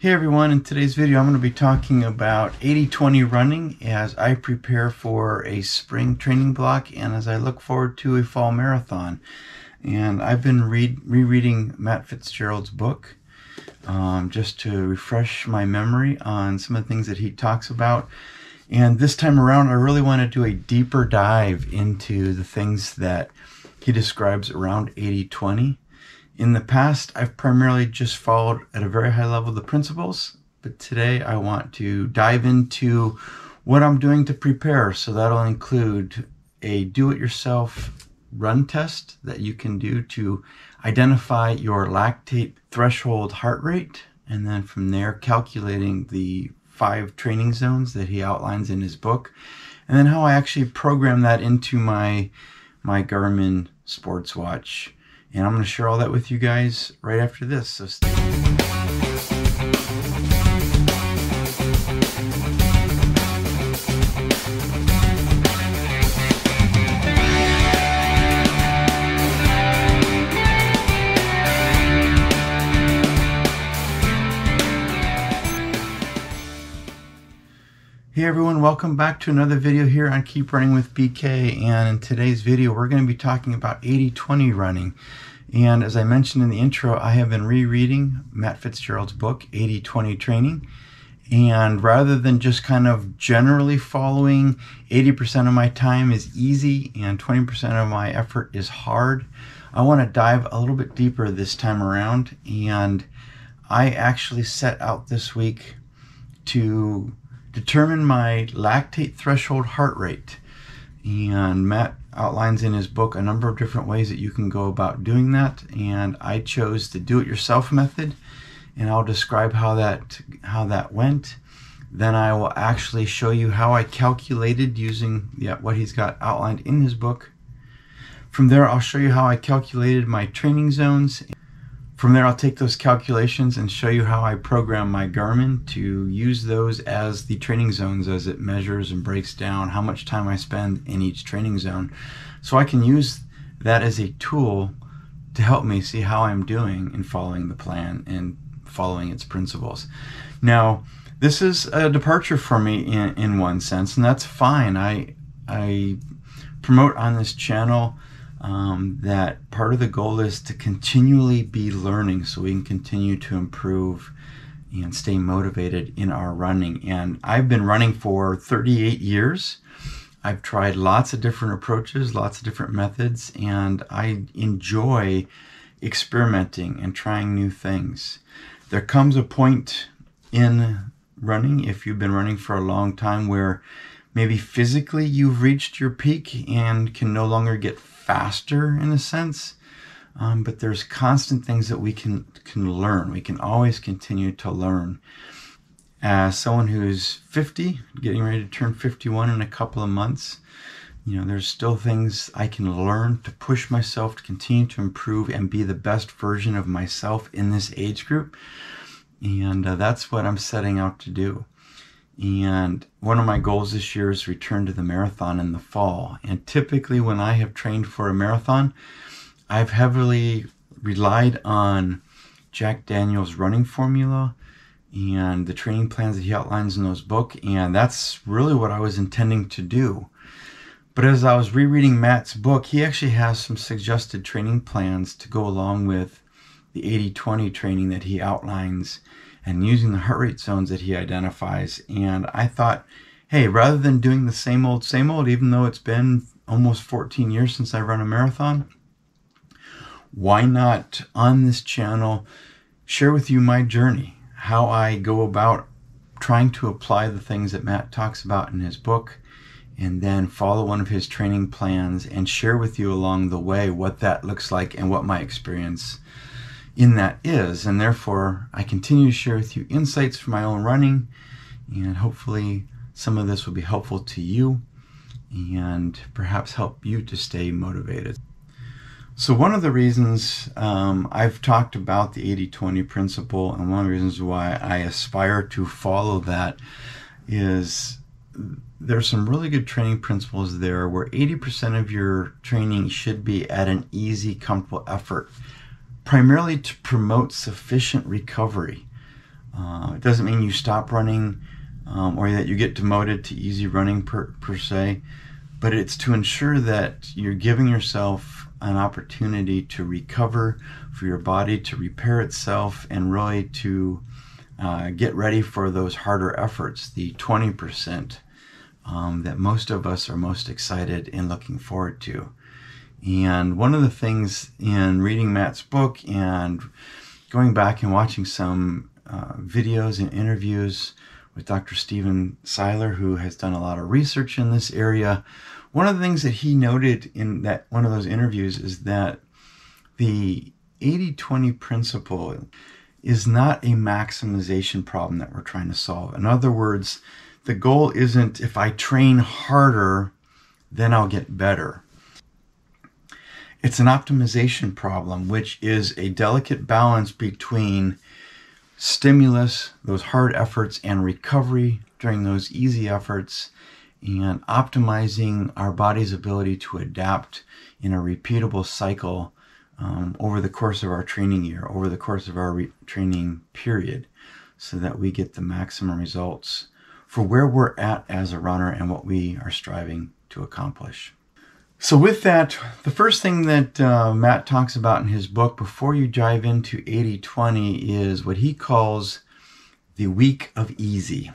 Hey everyone, in today's video I'm going to be talking about 80-20 running as I prepare for a spring training block and as I look forward to a fall marathon. And I've been rereading Matt Fitzgerald's book just to refresh my memory on some of the things that he talks about. And this time around I really want to do a deeper dive into the things that he describes around 80-20. In the past, I've primarily just followed at a very high level the principles, but today I want to dive into what I'm doing to prepare. So that'll include a do-it-yourself run test that you can do to identify your lactate threshold heart rate, and then from there calculating the 5 training zones that he outlines in his book, and then how I actually program that into my Garmin sports watch. And I'm going to share all that with you guys right after this, so stay tuned. Hey everyone, welcome back to another video here on Keep Running with BK, and in today's video we're going to be talking about 80-20 running. And as I mentioned in the intro, I have been rereading Matt Fitzgerald's book 80-20 Training, and rather than just kind of generally following 80% of my time is easy and 20% of my effort is hard, I want to dive a little bit deeper this time around. And I actually set out this week to determine my lactate threshold heart rate, and Matt outlines in his book a number of different ways that you can go about doing that, and I chose the do-it-yourself method, and I'll describe how that went. Then I will actually show you how I calculated using what he's got outlined in his book. From there I'll show you how I calculated my training zones. From there, I'll take those calculations and show you how I program my Garmin to use those as the training zones as it measures and breaks down how much time I spend in each training zone. So I can use that as a tool to help me see how I'm doing in following the plan and following its principles. Now, this is a departure for me in one sense, and that's fine. I promote on this channel that part of the goal is to continually be learning so we can continue to improve and stay motivated in our running. And I've been running for 38 years. I've tried lots of different approaches, lots of different methods, and I enjoy experimenting and trying new things. There comes a point in running, if you've been running for a long time, where maybe physically you've reached your peak and can no longer get faster in a sense, but there's constant things that we can learn. We can always continue to learn. As someone who's 50, getting ready to turn 51 in a couple of months, there's still things I can learn to push myself to continue to improve and be the best version of myself in this age group. And that's what I'm setting out to do. And one of my goals this year is to return to the marathon in the fall. And typically when I have trained for a marathon, I've heavily relied on Jack Daniel's running formula and the training plans that he outlines in those books. And that's really what I was intending to do. But as I was rereading Matt's book, he actually has some suggested training plans to go along with the 80-20 training that he outlines and using the heart rate zones that he identifies. And I thought, hey, rather than doing the same old, even though it's been almost 14 years since I run a marathon, why not on this channel share with you my journey, how I go about trying to apply the things that Matt talks about in his book, and then follow one of his training plans and share with you along the way what that looks like and what my experience in that is. And therefore I continue to share with you insights from my own running, and hopefully some of this will be helpful to you and perhaps help you to stay motivated. So one of the reasons I've talked about the 80-20 principle, and one of the reasons why I aspire to follow that, is there's some really good training principles there where 80% of your training should be at an easy, comfortable effort, primarily to promote sufficient recovery. It doesn't mean you stop running or that you get demoted to easy running per se, but it's to ensure that you're giving yourself an opportunity to recover, for your body to repair itself, and really to get ready for those harder efforts, the 20% that most of us are most excited and looking forward to. And one of the things in reading Matt's book and going back and watching some videos and interviews with Dr. Stephen Seiler, who has done a lot of research in this area, one of the things that he noted in that one of those interviews is that the 80-20 principle is not a maximization problem that we're trying to solve. In other words, the goal isn't if I train harder, then I'll get better. It's an optimization problem, which is a delicate balance between stimulus, those hard efforts, and recovery during those easy efforts, and optimizing our body's ability to adapt in a repeatable cycle over the course of our training year, over the course of our training period, so that we get the maximum results for where we're at as a runner and what we are striving to accomplish. So with that, the first thing that Matt talks about in his book before you dive into 80-20 is what he calls the week of easy.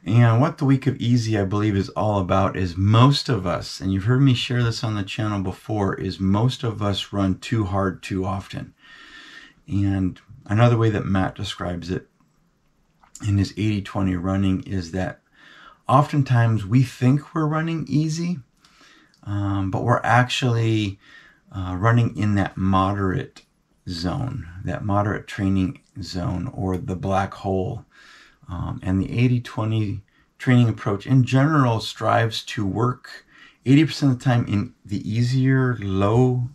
And what the week of easy, I believe, is all about is most of us, and you've heard me share this on the channel before, is most of us run too hard too often. And another way that Matt describes it in his 80-20 running is that oftentimes we think we're running easy, but we're actually running in that moderate zone, that moderate training zone, or the black hole. And the 80-20 training approach in general strives to work 80% of the time in the easier, low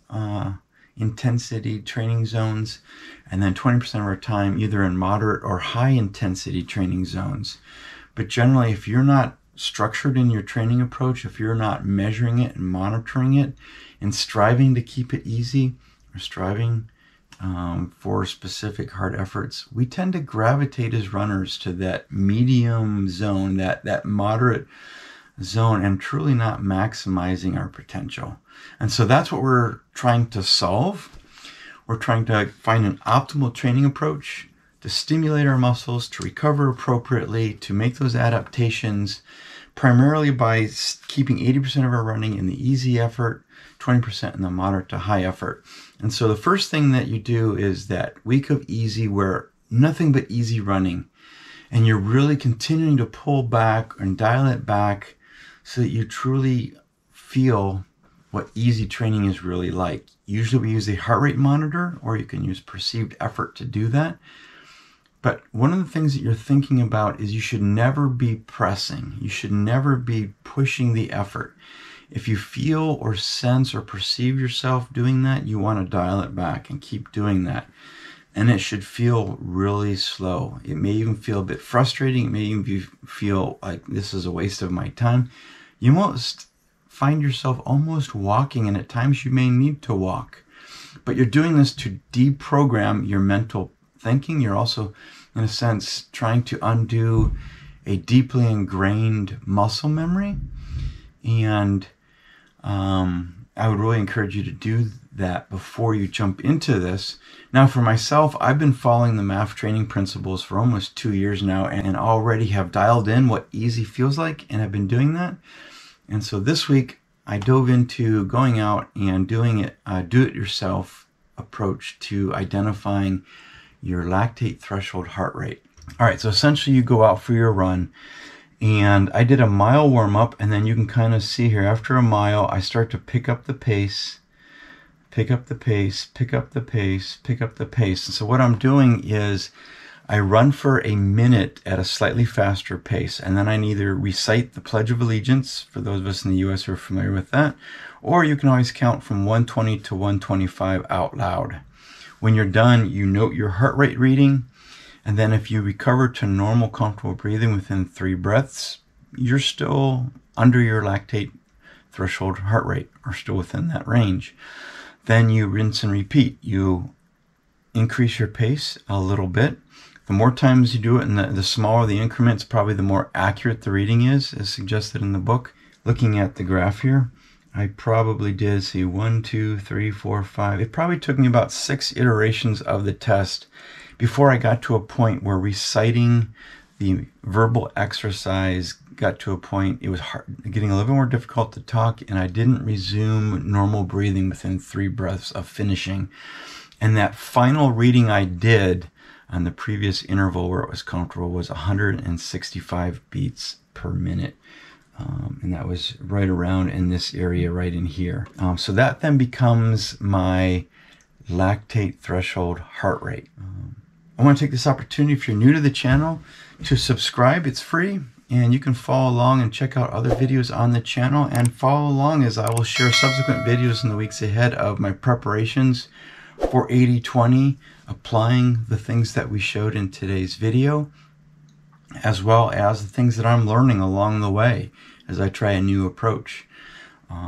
intensity training zones, and then 20% of our time either in moderate or high intensity training zones. But generally, if you're not structured in your training approach, if you're not measuring it and monitoring it and striving to keep it easy, or striving for specific hard efforts, we tend to gravitate as runners to that medium zone, that moderate zone, and truly not maximizing our potential. And so that's what we're trying to solve. We're trying to find an optimal training approach to stimulate our muscles, to recover appropriately, to make those adaptations, primarily by keeping 80% of our running in the easy effort, 20% in the moderate to high effort. And so the first thing that you do is that week of easy, where nothing but easy running, and you're really continuing to pull back and dial it back so that you truly feel what easy training is really like. Usually we use a heart rate monitor, or you can use perceived effort to do that. But one of the things that you're thinking about is you should never be pressing. You should never be pushing the effort. If you feel or sense or perceive yourself doing that, you want to dial it back and keep doing that. And it should feel really slow. It may even feel a bit frustrating. It may even feel like this is a waste of my time. You must find yourself almost walking, and at times you may need to walk. But you're doing this to deprogram your mental thinking. You're also, in a sense, trying to undo a deeply ingrained muscle memory. And I would really encourage you to do that before you jump into this. Now, for myself, I've been following the MAF training principles for almost 2 years now, and already have dialed in what easy feels like, and I've been doing that. And so this week, I dove into going out and doing it, do-it-yourself approach to identifying your lactate threshold heart rate. All right, so essentially you go out for your run, and I did a mile warm-up, and then you can kind of see here, after a mile, I start to pick up the pace, pick up the pace, pick up the pace, pick up the pace. And so what I'm doing is I run for a minute at a slightly faster pace, and then I either recite the Pledge of Allegiance, for those of us in the U.S. who are familiar with that, or you can always count from 120 to 125 out loud. When you're done, you note your heart rate reading, and then if you recover to normal, comfortable breathing within 3 breaths, you're still under your lactate threshold heart rate, or still within that range. Then you rinse and repeat. You increase your pace a little bit, The more times you do it and the smaller the increments, probably the more accurate the reading is, as suggested in the book. Looking at the graph here, I probably did see 1, 2, 3, 4, 5. It probably took me about 6 iterations of the test before I got to a point where reciting the verbal exercise got to a point it was getting a little more difficult to talk, and I didn't resume normal breathing within 3 breaths of finishing. And that final reading I did on the previous interval where it was comfortable was 165 beats per minute. And that was right around in this area right in here. So that then becomes my lactate threshold heart rate. I want to take this opportunity, if you're new to the channel, to subscribe. It's free, and you can follow along and check out other videos on the channel, and follow along as I will share subsequent videos in the weeks ahead of my preparations for 80-20, applying the things that we showed in today's video, as well as the things that I'm learning along the way as I try a new approach.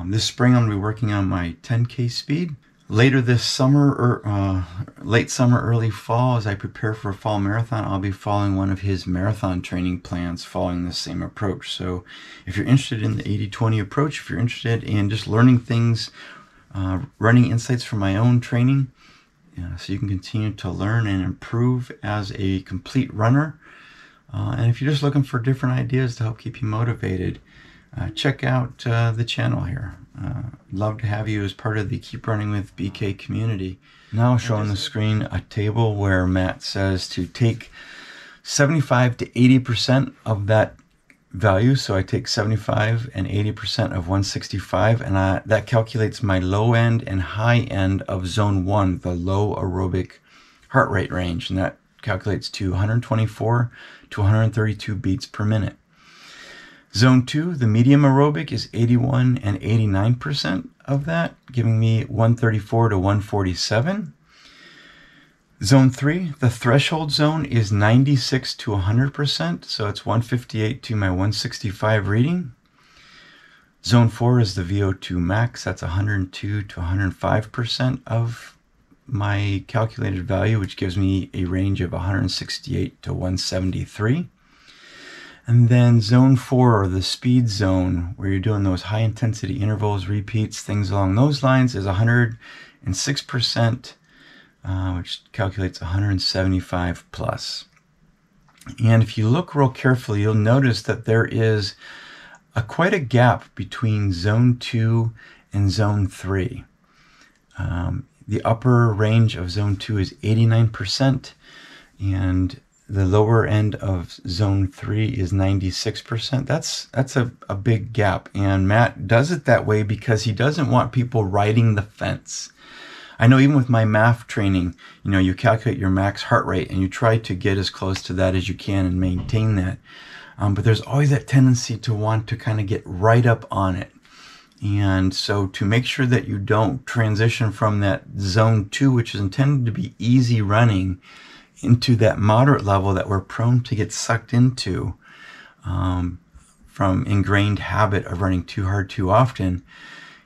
This spring I'm going to be working on my 10K speed. Later this summer, or late summer, early fall, as I prepare for a fall marathon, I'll be following one of his marathon training plans, following the same approach. So if you're interested in the 80-20 approach, if you're interested in just learning things, running insights from my own training, so you can continue to learn and improve as a complete runner, and if you're just looking for different ideas to help keep you motivated, check out the channel here. Love to have you as part of the Keep Running with BK community. Now show on the screen a table where Matt says to take 75 to 80% of that value. So I take 75 and 80% of 165, and that calculates my low end and high end of zone 1, the low aerobic heart rate range, and that calculates to 124 to 132 beats per minute. Zone 2, the medium aerobic, is 81 and 89% of that, giving me 134 to 147. Zone 3, the threshold zone, is 96 to 100%, so it's 158 to my 165 reading. Zone 4 is the VO2 max, that's 102 to 105% of my calculated value, which gives me a range of 168 to 173. And then zone 4, or the speed zone, where you're doing those high intensity intervals, repeats, things along those lines, is 106%, which calculates 175 plus. And if you look real carefully, you'll notice that there is quite a gap between zone 2 and zone 3. The upper range of zone 2 is 89%, and the lower end of zone 3 is 96%. That's a big gap, and Matt does it that way because he doesn't want people riding the fence. I know even with my MAF training, you calculate your max heart rate and you try to get as close to that as you can and maintain that. But there's always that tendency to want to kind of get right up on it. And so to make sure that you don't transition from that zone 2, which is intended to be easy running, into that moderate level that we're prone to get sucked into from ingrained habit of running too hard too often,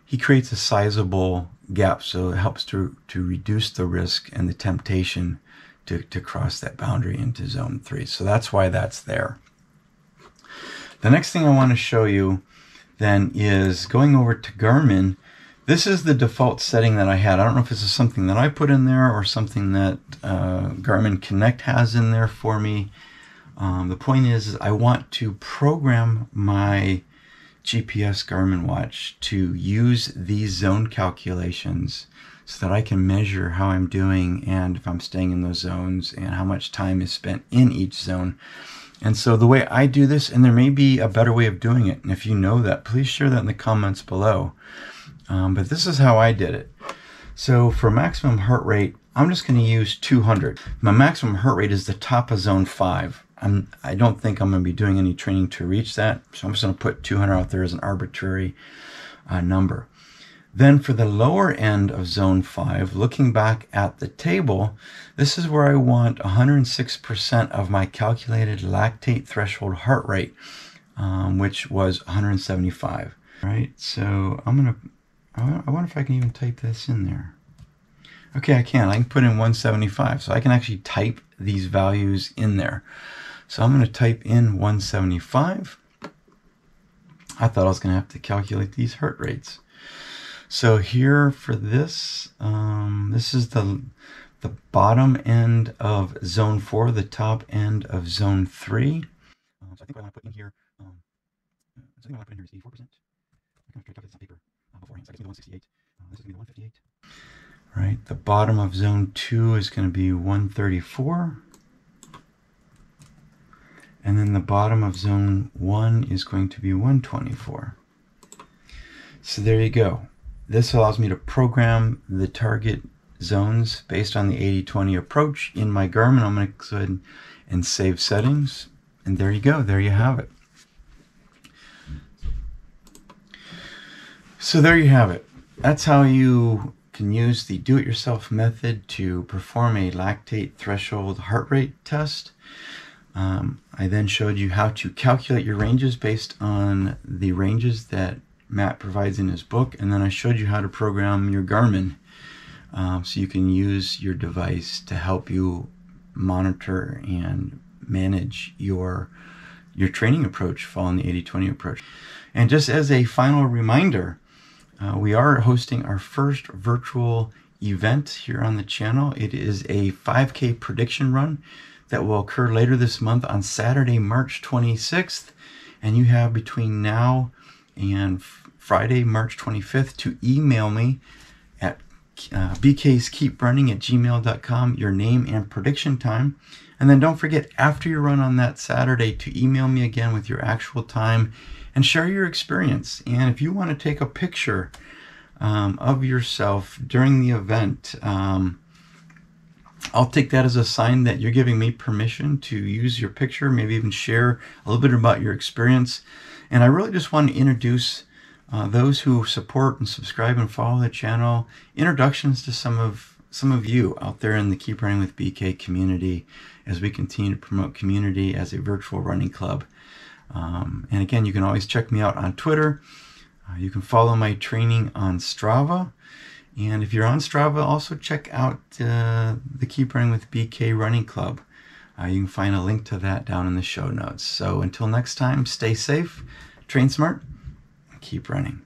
he creates a sizable gap, so it helps to reduce the risk and the temptation to cross that boundary into zone 3. So that's why that's there. The next thing I want to show you then is going over to Garmin. This is the default setting that I had. I don't know if this is something that I put in there or something that Garmin Connect has in there for me. The point is I want to program my GPS Garmin watch to use these zone calculations so that I can measure how I'm doing and if I'm staying in those zones and how much time is spent in each zone. And so the way I do this, and there may be a better way of doing it, and if you know that, please share that in the comments below. But this is how I did it. So for maximum heart rate, I'm just going to use 200. My maximum heart rate is the top of zone 5. I don't think I'm going to be doing any training to reach that, so I'm just going to put 200 out there as an arbitrary number. Then for the lower end of zone 5, looking back at the table, this is where I want 106% of my calculated lactate threshold heart rate, which was 175. All right, so I wonder if I can even type this in there. Okay, I can put in 175, so I can actually type these values in there. So I'm going to type in 175. I thought I was going to have to calculate these heart rates. So here for this, this is the bottom end of zone 4, the top end of zone 3. So I think what I want to put in here, is 84%. I'm going to calculate this on paper beforehand. So I guess maybe 168. This is going to be 158. Right, the bottom of zone 2 is going to be 134. And then the bottom of zone 1 is going to be 124. So there you go. This allows me to program the target zones based on the 80-20 approach in my Garmin. I'm going to go ahead and save settings. And there you go. There you have it. So there you have it. That's how you can use the do-it-yourself method to perform a lactate threshold heart rate test. I then showed you how to calculate your ranges based on the ranges that Matt provides in his book, and then I showed you how to program your Garmin so you can use your device to help you monitor and manage your training approach following the 80-20 approach. And just as a final reminder, we are hosting our first virtual event here on the channel. It is a 5K prediction run that will occur later this month on Saturday, March 26th. And you have between now and Friday, March 25th to email me at bkskeeprunning@gmail.com your name and prediction time. And then don't forget, after your run on that Saturday, to email me again with your actual time and share your experience. And if you want to take a picture of yourself during the event, I'll take that as a sign that you're giving me permission to use your picture, maybe even share a little bit about your experience. And I really just want to introduce those who support and subscribe and follow the channel, introductions to some of you out there in the Keep Running with BK community as we continue to promote community as a virtual running club. And again, you can always check me out on Twitter. You can follow my training on Strava. And if you're on Strava, also check out the Keep Running with BK Running Club. You can find a link to that down in the show notes. So until next time, stay safe, train smart, and keep running.